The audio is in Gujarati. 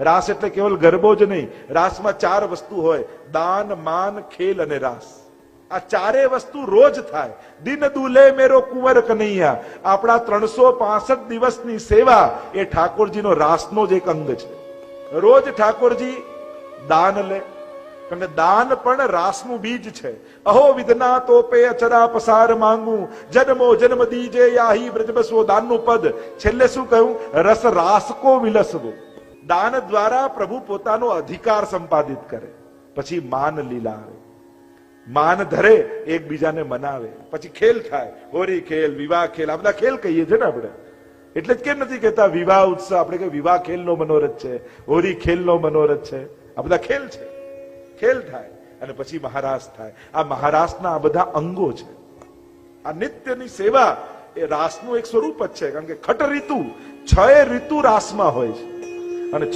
રાસ એટલે કેવલ ગરબો જ નહીં, રાસમાં 4 વસ્તુ હોય: દાન, માન, ખેલ અને રાસ. આ 4 વસ્તુ રોજ થાય. દિન દુલે મેરો કુંવર કનૈયા. આપણા 365 દિવસની સેવા એ ઠાકોરજીનો રાસનો જ એક અંગ છે. રોજ ઠાકોરજી દાન લે, અને દાન પણ રાસનું બીજ છે. અહો વિધના તોપે અચરા પસાર માંગુ, જન્મો જન્મ દીજે યાહી બ્રજબસો. દાનનું પદ છેલ્લે શું કહ્યું? રસ રાસકો વિલસવો. દાન દ્વારા પ્રભુ પોતાનો અધિકાર સંપાદિત કરે. પછી માન લીલા આવે, માન ધરે, એકબીજાને મનાવે. પછી ખેલ થાય, હોરી ખેલ, વિવાહ ખેલ. આ બધા ખેલ કહીએ છીએ ને આપણે. એટલે જ કેમ નથી કહેતા વિવાહ ઉત્સવ? આપણે કે વિવાહ ખેલનો મનોરથ છે, હોરી ખેલનો મનોરથ છે. આ બધા ખેલ છે. ખેલ થાય અને પછી મહારાસ થાય. આ મહારાસના આ બધા અંગો છે. આ નિત્યની સેવા એ રાસનું એક સ્વરૂપ જ છે. કારણ કે ખટ ઋતુ, 6 ઋતુ રાસમાં હોય છે. અને